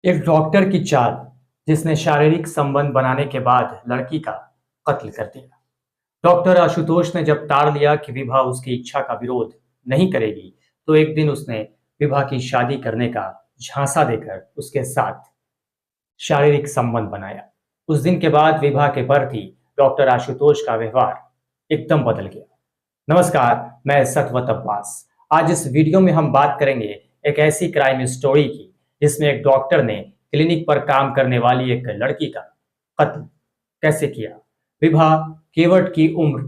एक डॉक्टर की चाल जिसने शारीरिक संबंध बनाने के बाद लड़की का कत्ल कर दिया। डॉक्टर आशुतोष ने जब ताड़ लिया कि विभा उसकी इच्छा का विरोध नहीं करेगी, तो एक दिन उसने विभा की शादी करने का झांसा देकर उसके साथ शारीरिक संबंध बनाया। उस दिन के बाद विभा के प्रति डॉक्टर आशुतोष का व्यवहार एकदम बदल गया। नमस्कार, मैं सतवत अब्बास। आज इस वीडियो में हम बात करेंगे एक ऐसी क्राइम स्टोरी की जिसमें एक डॉक्टर ने क्लिनिक पर काम करने वाली एक लड़की का कत्ल कैसे किया। विभा केवट की उम्र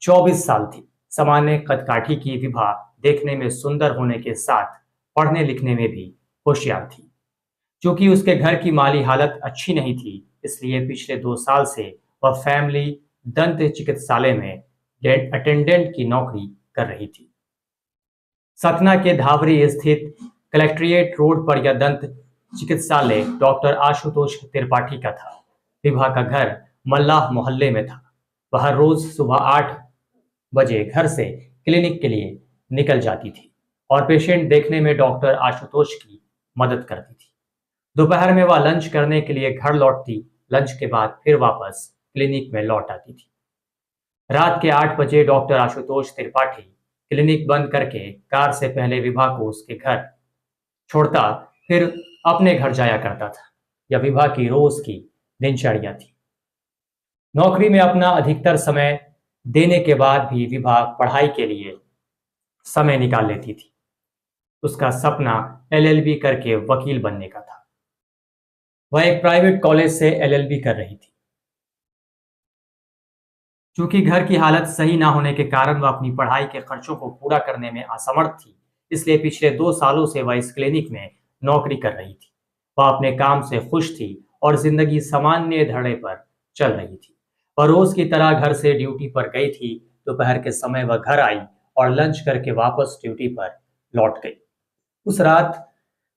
24 साल थी। सामान्य कदकाठी की विभा देखने में सुंदर होने के साथ पढ़ने लिखने में भी होशियार थी। चूंकि उसके घर की माली हालत अच्छी नहीं थी, इसलिए पिछले 2 साल से वह फैमिली दंत चिकित्सालय में अटेंडेंट की नौकरी कर रही थी। सतना के धावरी स्थित कलेक्ट्रेट रोड पर यह दंत चिकित्सालय डॉक्टर आशुतोष त्रिपाठी का था। विभा का घर मल्लाह मोहल्ले में था। वह रोज सुबह 8 बजे घर से क्लिनिक के लिए निकल जाती थी और पेशेंट देखने में डॉक्टर आशुतोष की मदद करती थी। दोपहर में वह लंच करने के लिए घर लौटती। लंच के बाद फिर वापस क्लिनिक में लौट आती थी। रात के 8 बजे डॉक्टर आशुतोष त्रिपाठी क्लिनिक बंद करके कार से पहले विभा को उसके घर छोड़ता, फिर अपने घर जाया करता था। यह विभा की रोज की दिनचर्या थी। नौकरी में अपना अधिकतर समय देने के बाद भी विभा पढ़ाई के लिए समय निकाल लेती थी। उसका सपना एलएलबी करके वकील बनने का था। वह एक प्राइवेट कॉलेज से एलएलबी कर रही थी। चूंकि घर की हालत सही ना होने के कारण वह अपनी पढ़ाई के खर्चों को पूरा करने में असमर्थ थी, इसलिए पिछले 2 सालों से वह इस क्लिनिक में नौकरी कर रही थी। वह अपने काम से खुश थी और जिंदगी सामान्य धड़े पर चल रही थी। वह रोज की तरह घर से ड्यूटी पर गई थी। दोपहर के समय वह घर आई और लंच करके वापस ड्यूटी पर लौट गई। उस रात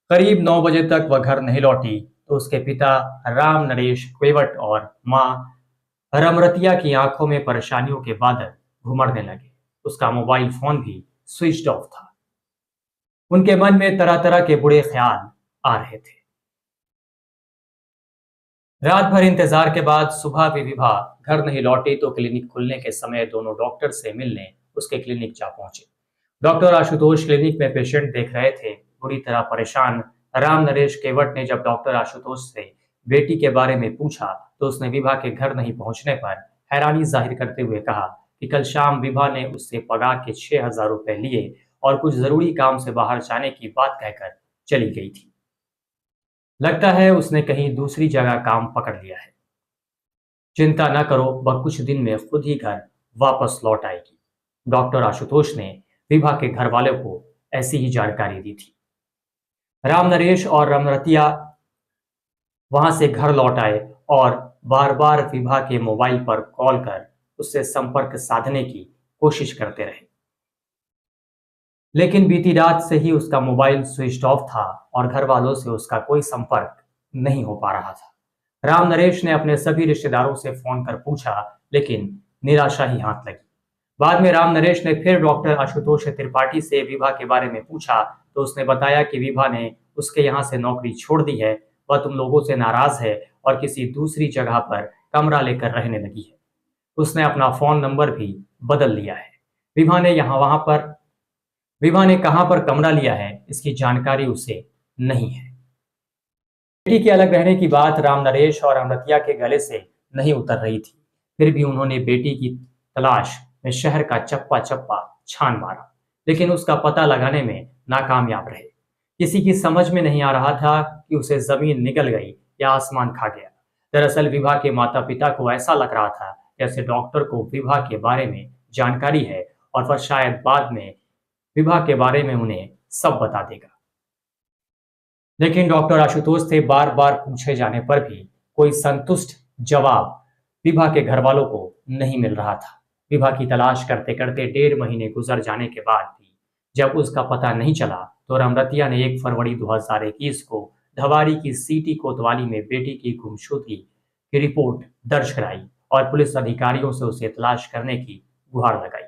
करीब 9 बजे तक वह घर नहीं लौटी, तो उसके पिता राम नरेश केवट और माँ रमरतिया की आंखों में परेशानियों के बादल घुमड़ने लगे। उसका मोबाइल फोन भी स्विच ऑफ था। उनके मन में तरह तरह के बुरे ख्याल आ रहे थे। रात भर इंतजार के बाद सुबह भी विभा घर नहीं लौटी, तो क्लिनिक खुलने के समय दोनों डॉक्टर से मिलने उसके क्लिनिक जा पहुंचे। डॉक्टर आशुतोष क्लिनिक में पेशेंट देख रहे थे। बुरी तरह परेशान राम नरेश केवट ने जब डॉक्टर आशुतोष से बेटी के बारे में पूछा, तो उसने विभा के घर नहीं पहुंचने पर हैरानी जाहिर करते हुए कहा कि कल शाम विभा ने उससे पगार के 6,000 रुपए लिए और कुछ जरूरी काम से बाहर जाने की बात कहकर चली गई थी। लगता है उसने कहीं दूसरी जगह काम पकड़ लिया है। चिंता न करो, वह कुछ दिन में खुद ही घर वापस लौट आएगी। डॉक्टर आशुतोष ने विभा के घर वालों को ऐसी ही जानकारी दी थी। राम नरेश और रमरतिया वहां से घर लौट आए और बार बार विभा के मोबाइल पर कॉल कर उससे संपर्क साधने की कोशिश करते रहे, लेकिन बीती रात से ही उसका मोबाइल स्विच ऑफ था और घर वालों से उसका कोई संपर्क नहीं हो पा रहा था। राम नरेश ने अपने सभी रिश्तेदारों से फोन कर पूछा, लेकिन निराशा ही हाथ लगी। बाद में राम नरेश ने फिर डॉक्टर आशुतोष त्रिपाठी से विभा के बारे में पूछा, तो उसने बताया कि विभा ने उसके यहाँ से नौकरी छोड़ दी है। वह तुम लोगों से नाराज है और किसी दूसरी जगह पर कमरा लेकर रहने लगी है। उसने अपना फोन नंबर भी बदल लिया है। विभा ने यहाँ वहां पर विभा ने कहां पर कमरा लिया है, इसकी जानकारी उसे नहीं है। बेटी के अलग रहने की बात राम नरेश और अमृतिया के गले से नहीं उतर रही थी। फिर भी उन्होंने बेटी की तलाश में शहर का चप्पा चप्पा छान मारा, लेकिन उसका पता लगाने में नाकामयाब रहे। किसी की समझ में नहीं आ रहा था कि उसे जमीन निगल गई या आसमान खा गया। दरअसल विभा के माता पिता को ऐसा लग रहा था जैसे डॉक्टर को विभा के बारे में जानकारी है और वह शायद बाद में विभा के बारे में उन्हें सब बता देगा। लेकिन डॉक्टर आशुतोष से बार बार पूछे जाने पर भी कोई संतुष्ट जवाब विभा के घर वालों को नहीं मिल रहा था। विभा की तलाश करते करते 1.5 महीने गुजर जाने के बाद भी जब उसका पता नहीं चला, तो रमरतिया ने 1 फरवरी 2021 को धवारी की सीटी कोतवाली में बेटी की गुमशुदगी की रिपोर्ट दर्ज कराई और पुलिस अधिकारियों से उसे तलाश करने की गुहार लगाई।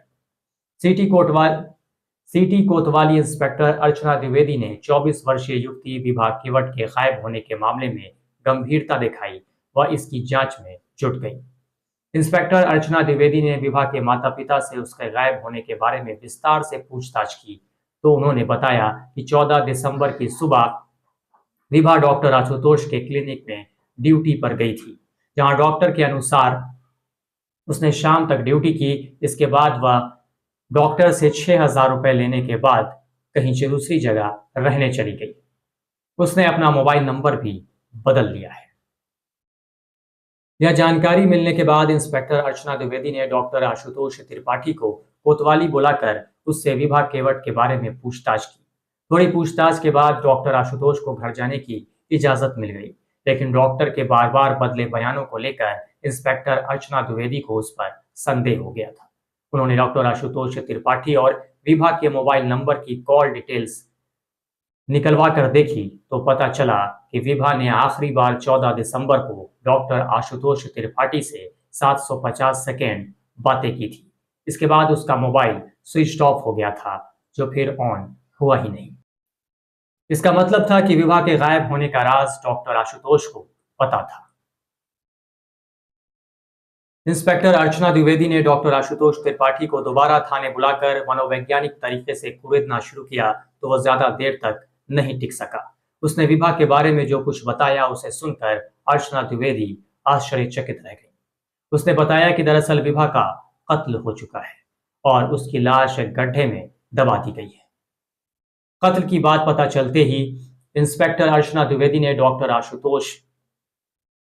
सिटी कोतवाली इंस्पेक्टर अर्चना द्विवेदी ने 24 वर्षीय युवती विभा केवट के गायब होने के मामले में गंभीरता दिखाई व इसकी जांच में जुट गई। इंस्पेक्टर अर्चना द्विवेदी ने विभा के माता पिता से उसके गायब होने के बारे में विस्तार से पूछताछ की तो उन्होंने बताया कि 14 दिसंबर की सुबह विभा डॉक्टर आशुतोष के क्लिनिक में ड्यूटी पर गई थी, जहां डॉक्टर के अनुसार उसने शाम तक ड्यूटी की। इसके बाद वह डॉक्टर से 6,000 रुपए लेने के बाद कहीं दूसरी जगह रहने चली गई। उसने अपना मोबाइल नंबर भी बदल लिया है। यह जानकारी मिलने के बाद इंस्पेक्टर अर्चना द्विवेदी ने डॉक्टर आशुतोष त्रिपाठी को कोतवाली बुलाकर उससे विभा केवट के बारे में पूछताछ की। थोड़ी पूछताछ के बाद डॉक्टर आशुतोष को घर जाने की इजाजत मिल गई, लेकिन डॉक्टर के बार बार बदले बयानों को लेकर इंस्पेक्टर अर्चना द्विवेदी को उस पर संदेह हो गया था। उन्होंने डॉक्टर आशुतोष त्रिपाठी और विभा के मोबाइल नंबर की कॉल डिटेल्स निकलवा कर देखी तो पता चला कि विभा ने आखिरी बार 14 दिसंबर को डॉक्टर आशुतोष त्रिपाठी से 750 सेकेंड बातें की थी। इसके बाद उसका मोबाइल स्विच ऑफ हो गया था, जो फिर ऑन हुआ ही नहीं। इसका मतलब था कि विभा के गायब होने का राज डॉक्टर आशुतोष को पता था। इंस्पेक्टर अर्चना द्विवेदी ने डॉक्टर आशुतोष त्रिपाठी को दोबारा थाने बुलाकर मनोवैज्ञानिक तरीके से कुरेदना शुरू किया तो वह ज्यादा देर तक नहीं टिक सका। उसने विभा के बारे में जो कुछ बताया उसे सुनकर अर्चना द्विवेदी आश्चर्यचकित रह गई। उसने बताया कि दरअसल विभा का कत्ल हो चुका है और उसकी लाश एक गड्ढे में दबा दी गई है। कत्ल की बात पता चलते ही इंस्पेक्टर अर्चना द्विवेदी ने डॉक्टर आशुतोष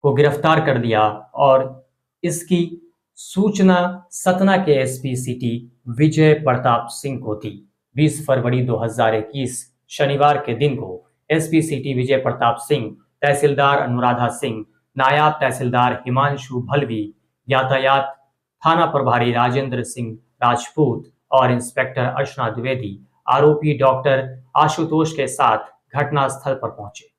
को गिरफ्तार कर लिया और इसकी सूचना सतना के एसपी सिटी विजय प्रताप सिंह को दी। 20 फरवरी 2021 शनिवार के दिन को एसपी सिटी विजय प्रताप सिंह, तहसीलदार अनुराधा सिंह, नायब तहसीलदार हिमांशु भलवी, यातायात थाना प्रभारी राजेंद्र सिंह राजपूत और इंस्पेक्टर अर्चना द्विवेदी आरोपी डॉक्टर आशुतोष के साथ घटनास्थल पर पहुंचे,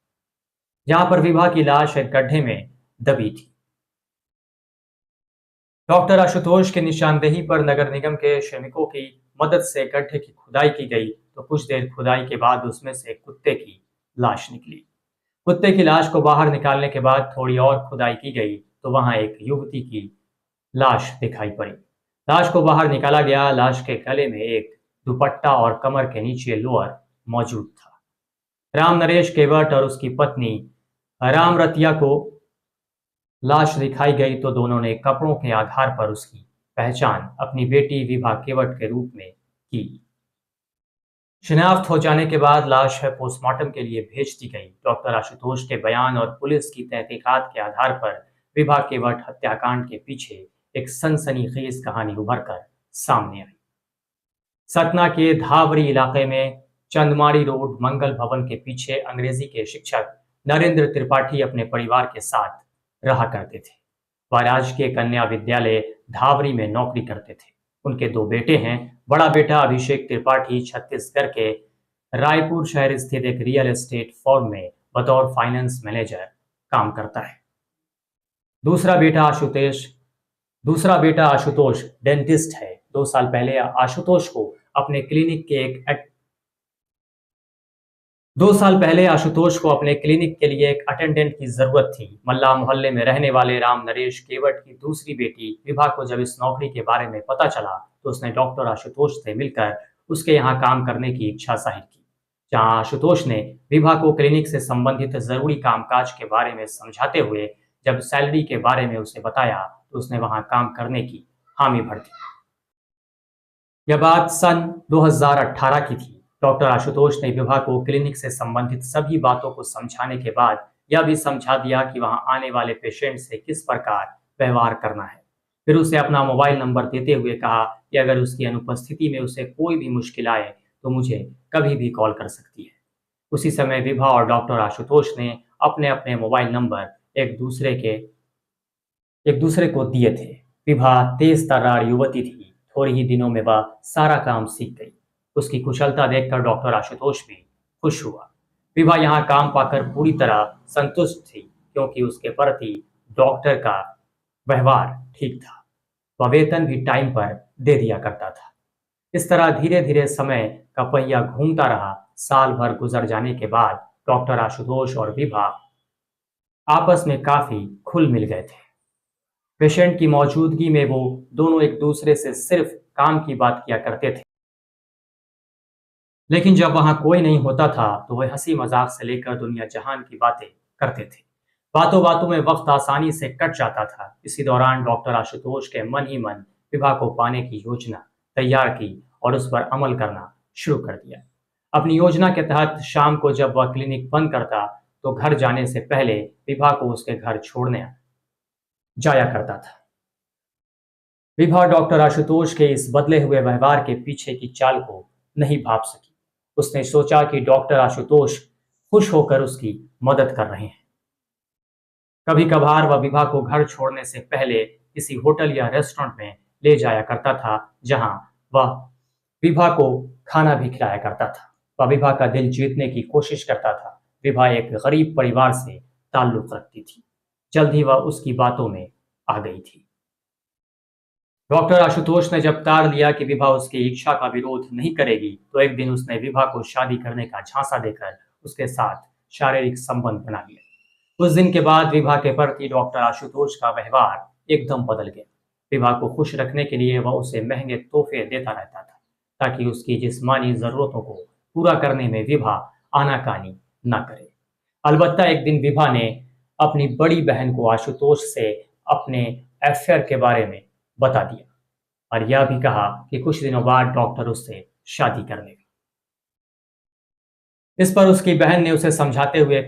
जहां पर विभा की लाश एक गड्ढे में दबी थी। डॉक्टर आशुतोष की निशानदेही पर नगर निगम के श्रमिकों की मदद से गड्ढे की खुदाई की गई तो कुछ देर खुदाई के बाद उसमें से कुत्ते की लाश निकली। कुत्ते की लाश को बाहर निकालने के बाद थोड़ी और खुदाई की गई तो वहां एक युवती की लाश दिखाई पड़ी। लाश को बाहर निकाला गया। लाश के गले में एक दुपट्टा और कमर के नीचे लोअर मौजूद था। राम नरेश केवट और उसकी पत्नी राम रतिया को लाश दिखाई गई तो दोनों ने कपड़ों के आधार पर उसकी पहचान अपनी बेटी विभा केवट के रूप में की। शिनाख्त हो जाने के बाद लाश पोस्टमार्टम के लिए भेज दी गई। डॉक्टर आशुतोष के बयान और पुलिस की तहकीकात के आधार पर विभा केवट हत्याकांड के पीछे एक सनसनीखेज कहानी उभरकर सामने आई। सतना के धावरी इलाके में चंदमारी रोड मंगल भवन के पीछे अंग्रेजी के शिक्षक नरेंद्र त्रिपाठी अपने परिवार के साथ रहा करते थे। वह राजकीय कन्या विद्यालय धावरी में नौकरी करते थे। उनके दो बेटे हैं। बड़ा बेटा अभिषेक त्रिपाठी छत्तीसगढ़ के रायपुर शहर स्थित एक रियल एस्टेट फर्म में बतौर फाइनेंस मैनेजर काम करता है। दूसरा बेटा आशुतोष डेंटिस्ट है। 2 साल पहले आशुतोष को अपने क्लिनिक के लिए एक अटेंडेंट की जरूरत थी। मल्ला मोहल्ले में रहने वाले राम नरेश केवट की दूसरी बेटी विभा को जब इस नौकरी के बारे में पता चला तो उसने डॉक्टर आशुतोष से मिलकर उसके यहाँ काम करने की इच्छा जाहिर की। जहां आशुतोष ने विभा को क्लिनिक से संबंधित जरूरी कामकाज के बारे में समझाते हुए जब सैलरी के बारे में उसे बताया तो उसने वहां काम करने की हामी भर दी। यह बात सन 2018 की थी। डॉक्टर आशुतोष ने विभा को क्लिनिक से संबंधित सभी बातों को समझाने के बाद यह भी समझा दिया कि वहां आने वाले पेशेंट से किस प्रकार व्यवहार करना है। फिर उसे अपना मोबाइल नंबर देते हुए कहा कि अगर उसकी अनुपस्थिति में उसे कोई भी मुश्किल आए तो मुझे कभी भी कॉल कर सकती है। उसी समय विभा और डॉक्टर आशुतोष ने अपने अपने मोबाइल नंबर एक दूसरे को दिए थे। विभा तेज तर्रार युवती थी। थोड़े ही दिनों में वह सारा काम सीख गई। उसकी कुशलता देखकर डॉक्टर आशुतोष भी खुश हुआ। विभा यहाँ काम पाकर पूरी तरह संतुष्ट थी क्योंकि उसके प्रति डॉक्टर का व्यवहार ठीक था। वह वेतन भी टाइम पर दे दिया करता था। इस तरह धीरे धीरे समय का पहिया घूमता रहा। साल भर गुजर जाने के बाद डॉक्टर आशुतोष और विभा आपस में काफी खुल मिल गए थे। पेशेंट की मौजूदगी में वो दोनों एक दूसरे से सिर्फ काम की बात किया करते थे। लेकिन जब वहां कोई नहीं होता था तो वे हंसी मजाक से लेकर दुनिया जहान की बातें करते थे। बातों बातों में वक्त आसानी से कट जाता था। इसी दौरान डॉक्टर आशुतोष के मन ही मन विभा को पाने की योजना तैयार की और उस पर अमल करना शुरू कर दिया। अपनी योजना के तहत शाम को जब वह क्लिनिक बंद करता तो घर जाने से पहले विभा को उसके घर छोड़ने जाया करता था। विभा डॉक्टर आशुतोष के इस बदले हुए व्यवहार के पीछे की चाल को नहीं भाप सकी। उसने सोचा कि डॉक्टर आशुतोष खुश होकर उसकी मदद कर रहे हैं। कभी कभार वह विभा को घर छोड़ने से पहले किसी होटल या रेस्टोरेंट में ले जाया करता था, जहां वह विभा को खाना भी खिलाया करता था। वह विभा का दिल जीतने की कोशिश करता था। विभा एक गरीब परिवार से ताल्लुक रखती थी। जल्द ही वह उसकी बातों में आ गई थी। डॉक्टर आशुतोष ने जब तार लिया कि विभा उसकी इच्छा का विरोध नहीं करेगी, तो एक दिन उसने विभा को शादी करने का झांसा देकर उसके साथ शारीरिक संबंध बना लिया। उस दिन के बाद विभा के प्रति डॉक्टर आशुतोष का व्यवहार एकदम बदल गया। विभा को खुश रखने के लिए वह उसे महंगे तोहफे देता रहता था, ताकि उसकी जिस्मानी जरूरतों को पूरा करने में विभा आनाकानी न करे। अलबत्ता एक दिन विभा ने अपनी बड़ी बहन को आशुतोष से अपने अफेयर के बारे में बता दिया और यह भी कहा कि कुछ दिनों बाद डॉक्टर उससे शादी कर लेगा। इस पर उसकी बहन ने उसे समझाते हुए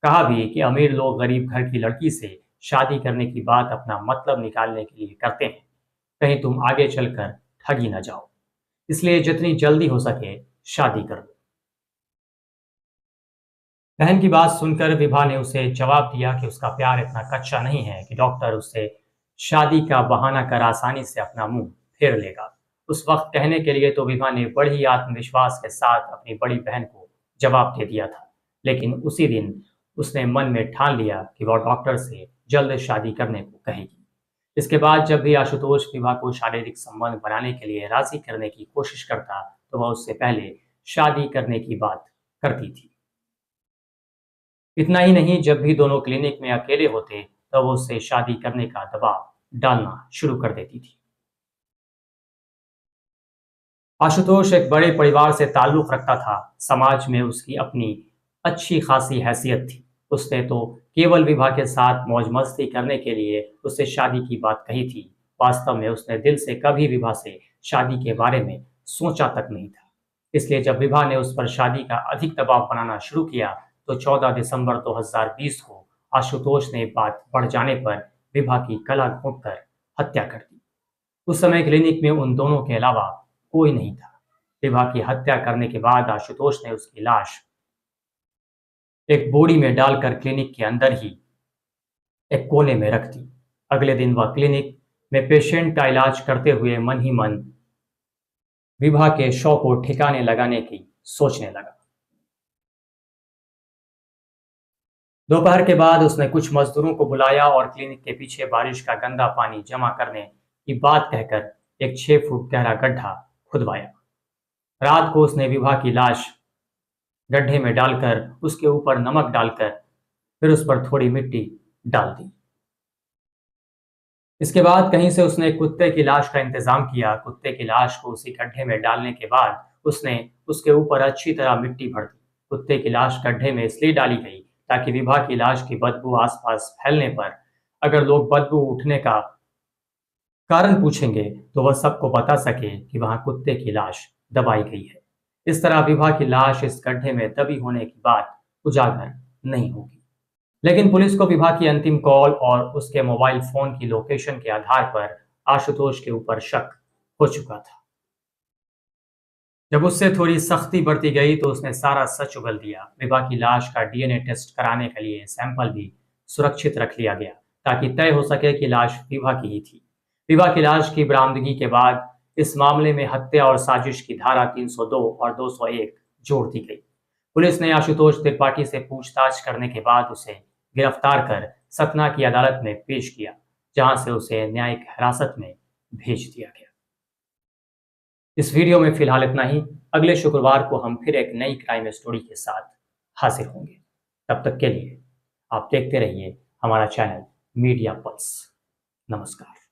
कहा भी कि अमीर लोग गरीब घर की लड़की से शादी करने की बात अपना मतलब निकालने के लिए करते हैं, कहीं तुम आगे चलकर ठगी न जाओ, इसलिए जितनी जल्दी हो सके शादी कर लो। बहन की बात सुनकर विभा ने उसे जवाब दिया कि उसका प्यार इतना कच्चा नहीं है कि डॉक्टर उससे शादी का बहाना कर आसानी से अपना मुंह फेर लेगा। उस वक्त कहने के लिए तो विभा ने बड़े ही आत्मविश्वास के साथ अपनी बड़ी बहन को जवाब दे दिया था, लेकिन उसी दिन उसने मन में ठान लिया कि वह डॉक्टर से जल्द शादी करने को कहेगी। इसके बाद जब भी आशुतोष विभा को शारीरिक संबंध बनाने के लिए राजी करने की कोशिश करता तो वह उससे पहले शादी करने की बात करती थी। इतना ही नहीं, जब भी दोनों क्लिनिक में अकेले होते तब वो उससे शादी करने का दबाव डालना शुरू कर देती थी। आशुतोष एक बड़े परिवार से ताल्लुक रखता था। समाज में उसकी अपनी अच्छी खासी हैसियत थी। उसने तो केवल विभा के साथ मौज मस्ती करने के लिए उससे शादी की बात कही थी। वास्तव में उसने दिल से कभी विभा से शादी के बारे में सोचा तक नहीं था। इसलिए जब विभा ने उस पर शादी का अधिक दबाव बनाना शुरू किया तो 14 दिसंबर 2020 को आशुतोष ने बात बढ़ जाने पर विभा की गला घोंटकर हत्या कर दी। उस समय क्लिनिक में उन दोनों के अलावा कोई नहीं था। विभा की हत्या करने के बाद आशुतोष ने उसकी लाश एक बोरी में डालकर क्लिनिक के अंदर ही एक कोने में रख दी। अगले दिन वह क्लिनिक में पेशेंट का इलाज करते हुए मन ही मन विभा के शव को ठिकाने लगाने की सोचने लगा। दोपहर के बाद उसने कुछ मजदूरों को बुलाया और क्लिनिक के पीछे बारिश का गंदा पानी जमा करने की बात कहकर एक 6 फुट गहरा गड्ढा खुदवाया। रात को उसने विभा की लाश गड्ढे में डालकर उसके ऊपर नमक डालकर फिर उस पर थोड़ी मिट्टी डाल दी। इसके बाद कहीं से उसने एक कुत्ते की लाश का इंतजाम किया। कुत्ते की लाश को उसी गड्ढे में डालने के बाद उसने उसके ऊपर अच्छी तरह मिट्टी भर दी। कुत्ते की लाश गड्ढे में इसलिए डाली गई ताकि विभा की लाश की बदबू आसपास फैलने पर अगर लोग बदबू उठने का कारण पूछेंगे तो वह सबको बता सके कि वहां कुत्ते की लाश दबाई गई है। इस तरह विभा की लाश इस गड्ढे में दबी होने की बात उजागर नहीं होगी। लेकिन पुलिस को विभा की अंतिम कॉल और उसके मोबाइल फोन की लोकेशन के आधार पर आशुतोष के ऊपर शक हो चुका था। जब उससे थोड़ी सख्ती बढ़ती गई तो उसने सारा सच उगल दिया। विभा की लाश का डीएनए टेस्ट कराने के लिए सैंपल भी सुरक्षित रख लिया गया ताकि तय हो सके कि लाश विभा की ही थी। विभा की लाश की बरामदगी के बाद इस मामले में हत्या और साजिश की धारा 302 और 201 जोड़ दी गई। पुलिस ने आशुतोष त्रिपाठी से पूछताछ करने के बाद उसे गिरफ्तार कर सतना की अदालत में पेश किया, जहां से उसे न्यायिक हिरासत में भेज दिया गया। इस वीडियो में फिलहाल इतना ही। अगले शुक्रवार को हम फिर एक नई क्राइम स्टोरी के साथ हाजिर होंगे। तब तक के लिए आप देखते रहिए हमारा चैनल मीडिया पल्स। नमस्कार।